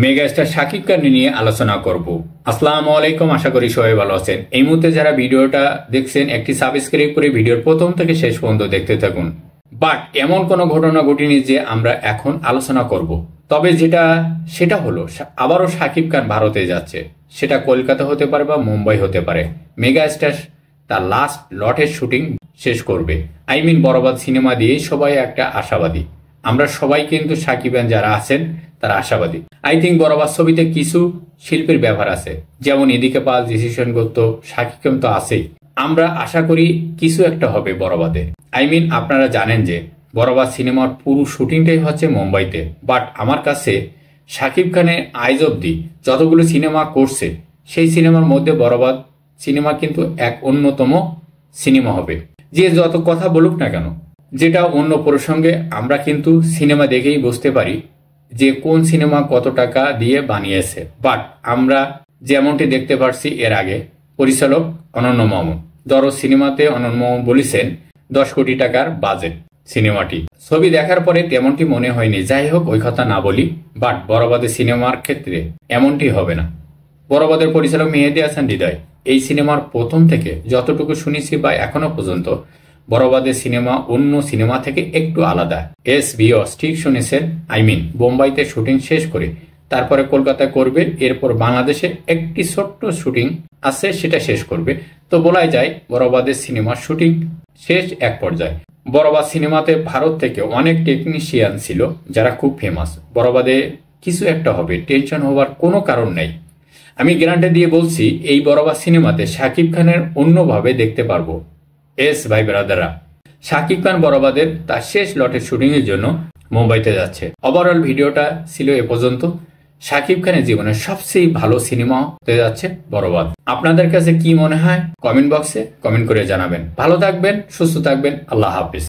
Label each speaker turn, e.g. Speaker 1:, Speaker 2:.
Speaker 1: Megastar Shakib Khan নিয়ে আলোচনা করব। আসসালামু আলাইকুম, আশা করি সবাই ভালো আছেন। এই মুহূর্তে যারা ভিডিওটা দেখছেন একটি সাবস্ক্রাইব করে ভিডিওর প্রথম থেকে শেষ পর্যন্ত দেখতে থাকুন। বাট এমন কোনো ঘটনা ঘটেনি যে আমরা এখন আলোচনা করব। তবে সেটা হলো আবারও শাকিব খান ভারতে যাচ্ছে। সেটা কলকাতা হতে পারে বা মুম্বাই হতে পারে। মেগাস্টার তার লাস্ট লটের শুটিং শেষ করবে। বরবাদ সিনেমা দিয়েই সবাই একটা আশাবাদী। আমরা সবাই কিন্তু শাকিব খান যারা আছেন তারা আশাবাদী। বরবাদ ছবিতে কিছু শিল্পীর ব্যবহার আছে, যেমন এদিকে পাল, ডিসিশন করতো, শাকিব খান তো আছেই। আমরা আশা করি কিছু একটা হবে বরবাদে। আপনারা জানেন যে বরবাদ সিনেমার পুরো শুটিংটাই হচ্ছে মুম্বাইতে। বাট আমার কাছে শাকিব খানের আইজ অব্দি যতগুলো সিনেমা করছে সেই সিনেমার মধ্যে বরবাদ সিনেমা কিন্তু এক অন্যতম সিনেমা হবে। যে যত কথা বলুক না কেন, যেটা অন্য প্রসঙ্গে আমরা কিন্তু সিনেমা দেখেই বুঝতে পারি যে কোন সিনেমা কত টাকা দিয়ে বানিয়েছে। বাট আমরা যেমনটি দেখতে পারছি এর আগে পরিচালক অনন্য মামুন, দরজ সিনেমাতে অনন্য মামুন বলেছেন 10 কোটি টাকার বাজেট সিনেমাটি। ছবি দেখার পরে তেমনটি মনে হয়নি। যাই হোক, ওই কথা না বলি। বাট বরবাদের সিনেমার ক্ষেত্রে এমনটি হবে না। বরবাদের পরিচালক মেহেদী হাসান হৃদয় এই সিনেমার প্রথম থেকে যতটুকু শুনেছি বা এখনো পর্যন্ত বরবাদের সিনেমা অন্য সিনেমা থেকে একটু আলাদা। ঠিক শুনেছেন। বোম্বাইতে শুটিং শেষ করে তারপরে কলকাতায় করবে, এরপর বাংলাদেশে একটি ছোট্ট শুটিং আছে, সেটা শেষ করবে। তো বলাই যায় বরবাদের সিনেমার শুটিং শেষ এক পর্যায়ে। বরবাদ সিনেমাতে ভারত থেকে অনেক টেকনিশিয়ান ছিল যারা খুব ফেমাস। বরবাদে কিছু একটা হবে, টেনশন হওয়ার কোনো কারণ নেই। আমি গ্যারান্টি দিয়ে বলছি, এই বরবাদ সিনেমাতে শাকিব খানের অন্যভাবে দেখতে পারবো। ভাই ব্রাদাররা, শাকিব খান বরবাদের তার শেষ লটের শুটিং এর জন্য মুম্বাইতে যাচ্ছে। ওভারঅল ভিডিওটা ছিল এ পর্যন্ত। শাকিব খানের জীবনের সবচেয়ে ভালো সিনেমা হতে যাচ্ছে বরবাদ। আপনাদের কাছে কি মনে হয় কমেন্ট বক্সে কমেন্ট করে জানাবেন। ভালো থাকবেন, সুস্থ থাকবেন। আল্লাহ হাফিজ।